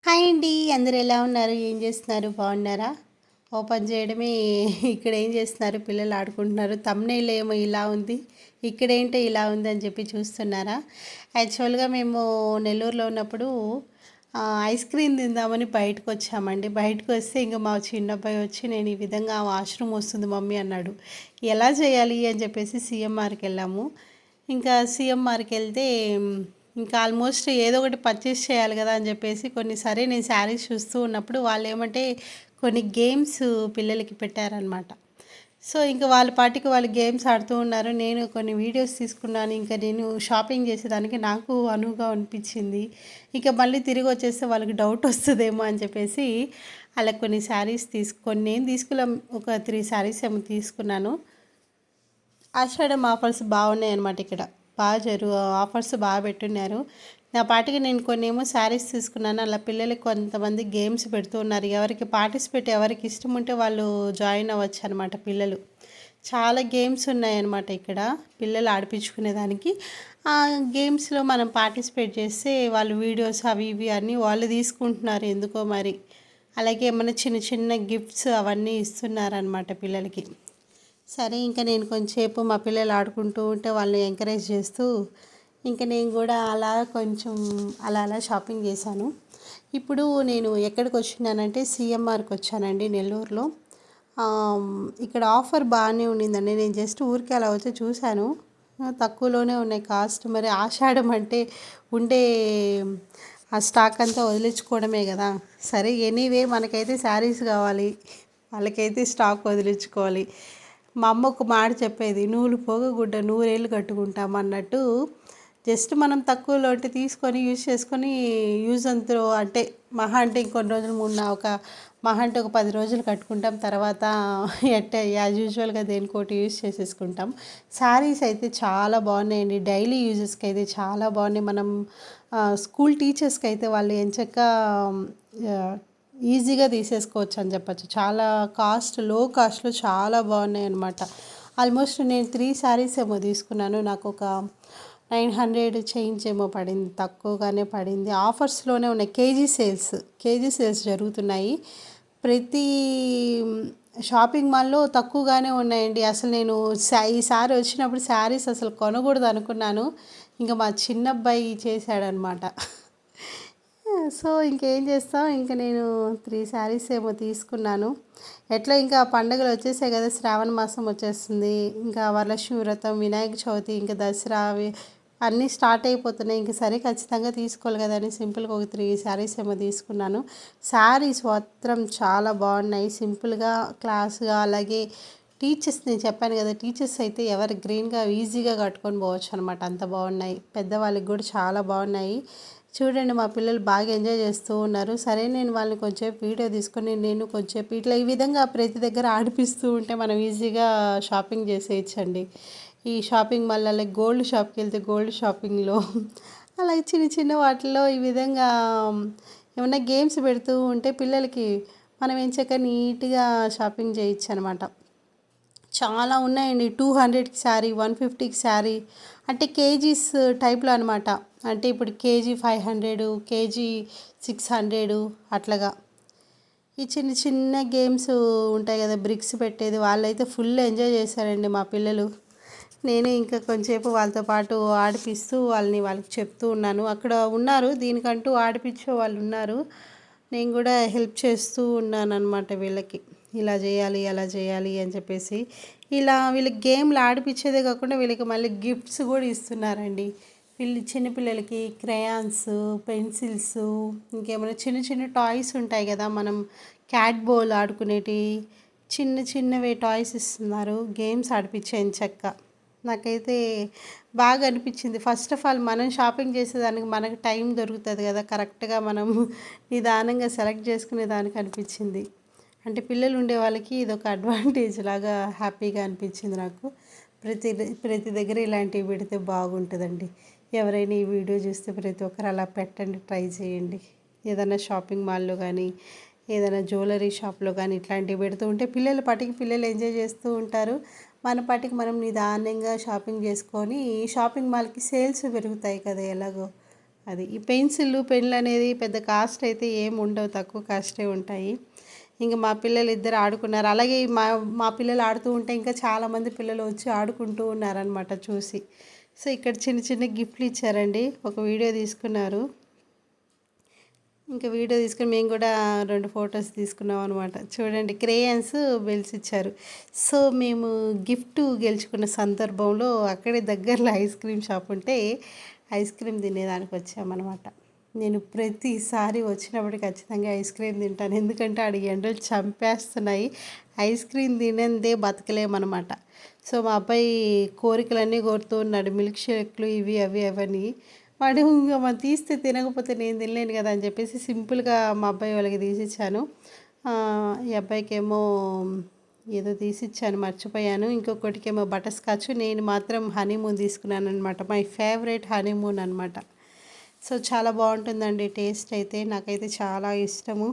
Hi అండి. అందరూ ఎలా ఉన్నారు? ఏం చేస్తున్నారు? బాగున్నారా? ఓపెన్ చేయడమే. ఇక్కడ ఏం చేస్తున్నారు? పిల్లలు ఆడుకుంటున్నారు. థంబ్‌నెయిల్ ఏమో ఇలా ఉంది. ఇక్కడేంటో ఇలా ఉంది అని చెప్పి చూస్తున్నారా? యాక్చువల్గా మేము నెల్లూరులో ఉన్నప్పుడు ఐస్ క్రీమ్ తిందామని బయటకు వచ్చామండి. బయటకు వస్తే ఇంక మా చిన్నబ్బాయి వచ్చి నేను ఈ విధంగా వాష్రూమ్ వస్తుంది మమ్మీ అన్నాడు. ఎలా చేయాలి అని చెప్పేసి సీఎంఆర్కి వెళ్ళాము. ఇంకా సీఎంఆర్కి వెళ్తే ఇంకా ఆల్మోస్ట్ ఏదో ఒకటి పర్చేస్ చేయాలి కదా అని చెప్పేసి సరే నేను శారీస్ చూస్తూ ఉన్నప్పుడు వాళ్ళు ఏమంటే కొన్ని గేమ్స్ పిల్లలకి పెట్టారనమాట. సో ఇంకా వాళ్ళ పాటికి వాళ్ళు గేమ్స్ ఆడుతూ ఉన్నారు. నేను కొన్ని వీడియోస్ తీసుకున్నాను. ఇంకా నేను షాపింగ్ చేసేదానికి నాకు అనువుగా అనిపించింది. ఇక మళ్ళీ తిరిగి వచ్చేస్తే వాళ్ళకి డౌట్ వస్తుందేమో అని చెప్పేసి అలా కొన్ని శారీస్ తీసుకొని నేను తీసుకున్న ఒక 3 శారీస్ ఏమో తీసుకున్నాను. ఆషాఢం ఆఫర్స్ బాగున్నాయి అన్నమాట. ఇక్కడ ఆఫర్స్ బాగా పెట్టున్నారు. నా పాటికి నేను కొన్ని ఏమో శారీస్ తీసుకున్నాను. అలా పిల్లలకి కొంతమంది గేమ్స్ పెడుతూ ఉన్నారు. ఎవరికి ఇష్టం ఉంటే వాళ్ళు జాయిన్ అవ్వచ్చు అనమాట పిల్లలు. చాలా గేమ్స్ ఉన్నాయన్నమాట ఇక్కడ పిల్లలు ఆడిపించుకునేదానికి. ఆ గేమ్స్లో మనం పార్టిసిపేట్ చేస్తే వాళ్ళు వీడియోస్ అవి ఇవి అన్నీ వాళ్ళు తీసుకుంటున్నారు ఎందుకో మరి. అలాగే ఏమైనా చిన్న చిన్న గిఫ్ట్స్ అవన్నీ ఇస్తున్నారనమాట పిల్లలకి. సరే ఇంకా నేను కొంచెంసేపు మా పిల్లలు ఆడుకుంటూ ఉంటే వాళ్ళని ఎంకరేజ్ చేస్తూ ఇంకా నేను కూడా అలా కొంచెం అలా షాపింగ్ చేశాను. ఇప్పుడు నేను ఎక్కడికి వచ్చినానంటే సీఎంఆర్కి వచ్చానండి నెల్లూరులో. ఇక్కడ ఆఫర్ బాగానే ఉండిందండి. నేను జస్ట్ ఊరికే అలా వచ్చి చూశాను. తక్కువలోనే ఉన్నాయి కాస్ట్. మరి ఆషాఢం అంటే ఉండే ఆ స్టాక్ అంతా వదిలించుకోవడమే కదా. సరే ఎనీవే మనకైతే శారీస్ కావాలి, వాళ్ళకైతే స్టాక్ వదిలించుకోవాలి. మా అమ్మ ఒక మాట చెప్పేది, నూలు పోగగుడ్డ నూరేళ్ళు కట్టుకుంటాం అన్నట్టు. జస్ట్ మనం తక్కువలో అంటే తీసుకొని యూజ్ చేసుకొని యూజ్ అండ్ త్రో అంటే మహా అంటే ఇంకొన్ని రోజులు మహా అంటే ఒక 10 రోజులు కట్టుకుంటాం. తర్వాత యాజ్ యూజువల్గా దేనికోటి యూజ్ చేసేసుకుంటాం. శారీస్ అయితే చాలా బాగున్నాయండి. డైలీ యూజెస్కి అయితే చాలా బాగున్నాయి. మనం స్కూల్ టీచర్స్కి అయితే వాళ్ళు ఎంచక్కా ఈజీగా తీసేసుకోవచ్చు అని చెప్పచ్చు. చాలా లో కాస్ట్లో చాలా బాగున్నాయి అన్నమాట. ఆల్మోస్ట్ నేను 3 శారీస్ ఏమో తీసుకున్నాను. నాకు ఒక 900 చేంజ్ ఏమో పడింది. తక్కువగానే పడింది. ఆఫర్స్లోనే ఉన్నాయి. కేజీ సేల్స్ జరుగుతున్నాయి. ప్రతి షాపింగ్ మాల్లో తక్కువగానే ఉన్నాయండి. అసలు నేను ఈసారి వచ్చినప్పుడు శారీస్ అసలు కొనకూడదు అనుకున్నాను. ఇంకా మా చిన్నబ్బాయి చేశాడనమాట. సో ఇంకేం చేస్తాం, ఇంకా నేను 3 శారీస్ ఏమో తీసుకున్నాను. ఎట్లా ఇంకా పండుగలు వచ్చేసాయి కదా, శ్రావణ మాసం వచ్చేస్తుంది. ఇంకా వరలక్ష్మి వ్రతం, వినాయక చవితి, ఇంకా దసరా అవి అన్నీ స్టార్ట్ అయిపోతున్నాయి. ఇంక సరే ఖచ్చితంగా తీసుకోవాలి కదా అని సింపుల్గా ఒక 3 శారీస్ ఏమో తీసుకున్నాను. శారీస్ మాత్రం చాలా బాగున్నాయి. సింపుల్గా క్లాస్గా. అలాగే టీచర్స్, నేను చెప్పాను కదా, టీచర్స్ అయితే ఎవరు గ్రీన్గా ఈజీగా కట్టుకొని పోవచ్చు అనమాట. అంత బాగున్నాయి. పెద్దవాళ్ళకి కూడా చాలా బాగున్నాయి. చూడండి మా పిల్లలు బాగా ఎంజాయ్ చేస్తూ ఉన్నారు. సరే నేను వాళ్ళని కొంచెంసేపు వీడియో తీసుకొని నేను కొంచెంసేపు ఇట్లా ఈ విధంగా ప్రతి దగ్గర ఆడిపిస్తూ ఉంటే మనం ఈజీగా షాపింగ్ చేసేయచ్చండి. ఈ షాపింగ్ మాల్లలో గోల్డ్ షాప్కి వెళ్తే గోల్డ్ షాపింగ్లో అలాగే చిన్న చిన్న వాటిల్లో ఈ విధంగా ఏమన్నా గేమ్స్ పెడుతూ ఉంటే పిల్లలకి మనం ఎంచక్క నీట్గా షాపింగ్ చేయొచ్చు అనమాట. చాలా ఉన్నాయండి. 200కి శారీ, 150కి శారీ, అంటే కేజీస్ టైప్లో అనమాట. అంటే ఇప్పుడు కేజీ 500, కేజీ 600 అట్లాగా. ఈ చిన్న చిన్న గేమ్స్ ఉంటాయి కదా, బ్రిక్స్ పెట్టేది, వాళ్ళైతే ఫుల్ ఎంజాయ్ చేశారండి మా పిల్లలు. నేను ఇంకా కొంచెంసేపు వాళ్ళతో పాటు ఆడిపిస్తూ వాళ్ళకి చెప్తూ ఉన్నాను. అక్కడ ఉన్నారు దీనికంటూ ఆడిపించే వాళ్ళు ఉన్నారు. నేను కూడా హెల్ప్ చేస్తూ ఉన్నాను అనమాట వీళ్ళకి. ఇలా చేయాలి అలా చేయాలి అని చెప్పేసి ఇలా వీళ్ళకి గేమ్లు ఆడిపించేదే కాకుండా వీళ్ళకి మళ్ళీ గిఫ్ట్స్ కూడా ఇస్తున్నారండి. చిన్నపిల్లలకి క్రయాన్స్, పెన్సిల్స్, ఇంకేమైనా చిన్న చిన్న టాయ్స్ ఉంటాయి కదా, మనం క్యాట్ బోల్ ఆడుకునేటి చిన్న చిన్నవి టాయ్స్ ఇస్తున్నారు. గేమ్స్ ఆడిపించే ఎంచక్కా. నాకైతే బాగా అనిపించింది. ఫస్ట్ ఆఫ్ ఆల్ మనం షాపింగ్ చేసేదానికి మనకు టైం దొరుకుతుంది కదా, కరెక్ట్గా మనం నిదానంగా సెలెక్ట్ చేసుకునే దానికి అనిపించింది. అంటే పిల్లలు ఉండే వాళ్ళకి ఇది ఒక అడ్వాంటేజ్ లాగా హ్యాపీగా అనిపించింది నాకు. ప్రతి దగ్గర ఇలాంటివి పెడితే బాగుంటుందండి. ఎవరైనా ఈ వీడియో చూస్తే ప్రతి ఒక్కరు అలా పెట్టండి, ట్రై చేయండి. ఏదైనా షాపింగ్ మాల్లో కానీ ఏదైనా జ్యువెలరీ షాప్లో కానీ ఇట్లాంటివి పెడుతూ ఉంటే పిల్లల పాటికి పిల్లలు ఎంజాయ్ చేస్తూ ఉంటారు. మన పాటికి మనం నిదానంగా షాపింగ్ చేసుకొని షాపింగ్ మాల్కి సేల్స్ పెరుగుతాయి కదా ఎలాగో. అది ఈ పెన్సిళ్ళు పెన్నులు అనేది పెద్ద కాస్ట్ అయితే ఏమి ఉండవు, తక్కువ కాస్టే ఉంటాయి. ఇంకా మా పిల్లలు ఇద్దరు ఆడుకున్నారు. అలాగే మా మా పిల్లలు ఆడుతూ ఉంటే ఇంకా చాలామంది పిల్లలు వచ్చి ఆడుకుంటూ ఉన్నారనమాట చూసి. సో ఇక్కడ చిన్న చిన్న గిఫ్ట్లు ఇచ్చారండి. ఒక వీడియో తీసుకున్నారు. ఇంకా వీడియో తీసుకుని మేము కూడా 2 ఫొటోస్ తీసుకున్నాం అనమాట. చూడండి క్రేయన్స్ బెల్స్ ఇచ్చారు. సో మేము గిఫ్ట్ గెలుచుకున్న సందర్భంలో అక్కడే దగ్గరలో ఐస్ క్రీమ్ షాప్ ఉంటే ఐస్ క్రీమ్ తినేదానికి వచ్చామన్నమాట. నేను ప్రతిసారి వచ్చినప్పుడు ఖచ్చితంగా ఐస్ క్రీమ్ తింటాను. ఎందుకంటే ఆడ ఎండలు చంపేస్తున్నాయి. ఐస్ క్రీమ్ తినందే బతకలేమన్నమాట. సో మా అబ్బాయి కోరికలన్నీ కోరుతూ ఉన్నాడు, మిల్క్ షేక్లు ఇవి అవి అవన్నీ. వాడు ఇంకా మనం తీస్తే తినకపోతే నేను తినలేను కదా అని చెప్పేసి సింపుల్గా మా అబ్బాయి వాళ్ళకి తీసిచ్చాను. ఈ అబ్బాయికేమో ఏదో తీసిచ్చాను మర్చిపోయాను. ఇంకొకటికేమో బటర్ స్కాచ్. నేను మాత్రం హనీమూన్ తీసుకున్నాను అనమాట. మై ఫేవరెట్ హనీమూన్ అనమాట. సో చాలా బాగుంటుందండి టేస్ట్ అయితే. నాకైతే చాలా ఇష్టము.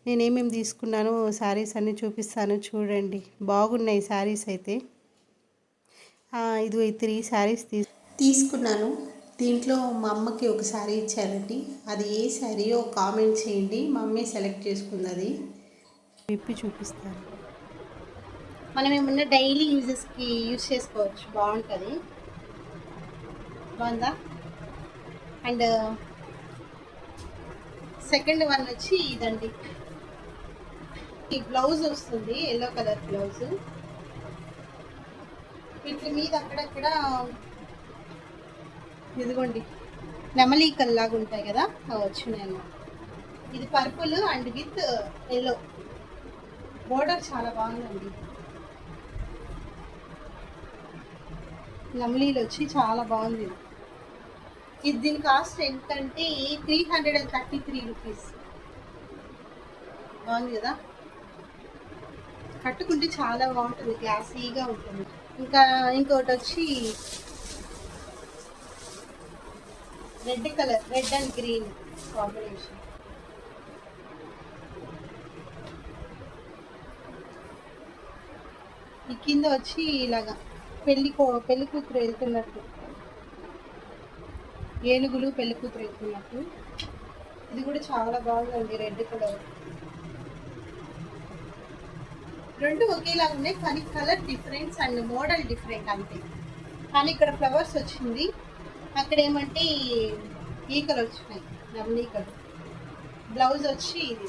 నేనేమేమి తీసుకున్నాను శారీస్ అన్నీ చూపిస్తాను చూడండి. బాగున్నాయి శారీస్ అయితే. ఇది 3 శారీస్ తీసుకున్నాను. దీంట్లో మా అమ్మకి ఒక శారీ ఇచ్చానండి. అది ఏ శారీయో కామెంట్ చేయండి. మా అమ్మే సెలెక్ట్ చేసుకుంది. అది విప్పి చూపిస్తాను. మనం ఏమన్నా డైలీ యూజెస్కి యూజ్ చేసుకోవచ్చు. బాగుంటుంది. బాగుందా? అండ్ సెకండ్ వన్ వచ్చి ఇదండి. ఈ బ్లౌజ్ వస్తుంది, ఎల్లో కలర్ బ్లౌజ్. వీటి మీద అక్కడక్కడ ఇదిగోండి నెమలీకల్లాగా ఉంటాయి కదా, అవి వచ్చినాయి. ఇది purple and with yellow. Border చాలా బాగుందండి. నెమలీలు వచ్చి చాలా బాగుంది. ఇది దీని కాస్ట్ ఎంతంటే 333 రూపీస్. బాగుంది కదా. కట్టుకుంటే చాలా బాగుంటుంది, క్లాసీగా ఉంటుంది. ఇంకా ఇంకోటి వచ్చి red colour, red and green combination. ఈ కింద వచ్చి ఇలాగా పెళ్లి కూతురు వెళ్తున్నట్టు, ఏనుగులు పెళ్లి కూతురు వెళ్తున్నట్టు. ఇది కూడా చాలా బాగుందండి, రెడ్ కలర్. రెండు ఒకేలాగా ఉన్నాయి కానీ colour difference and model different అంతే. కానీ ఇక్కడ ఫ్లవర్స్ వచ్చింది, అక్కడ ఏమంటే ఈకలు వచ్చినాయి, నవనీకలు. బ్లౌజ్ వచ్చి ఇది.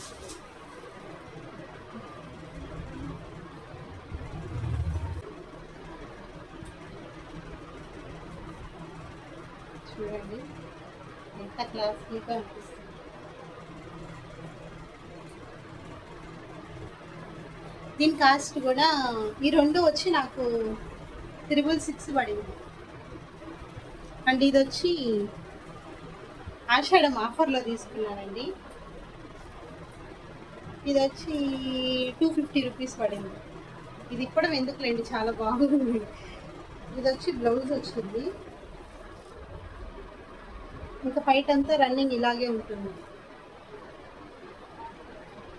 చూడండి ఎంత క్లాసీగా అనిపిస్తుంది. దీని కాస్ట్ కూడా ఈ రెండు వచ్చి నాకు 666 పడింది. అండ్ ఇది వచ్చి ఆషాఢం ఆఫర్లో తీసుకున్నానండి. ఇది వచ్చి 250 రూపీస్ పడింది. ఇది ఇప్పడం ఎందుకులేండి, చాలా బాగుంది. ఇది వచ్చి బ్లౌజ్ వచ్చింది. ఇంకా ఫైట్ అంతా రన్నింగ్ ఇలాగే ఉంటుంది.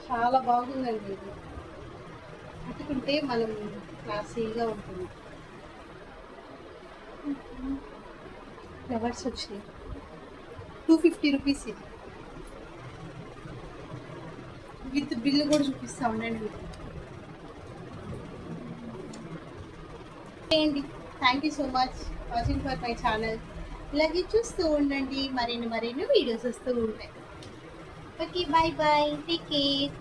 చాలా బాగుందండి. ఇది కట్టుకుంటే మనం క్లాసీగా ఉంటుంది. ఫ్లవర్స్ వచ్చినాయి. 250 రూపీస్ ఇది. విత్ బిల్లు కూడా చూపిస్తా ఉండండి. Thank you so much watching for my channel. ఇలాగే చూస్తూ ఉండండి, మరిన్ని వీడియోస్ వస్తూ ఉంటాయి. Okay, bye bye, take care.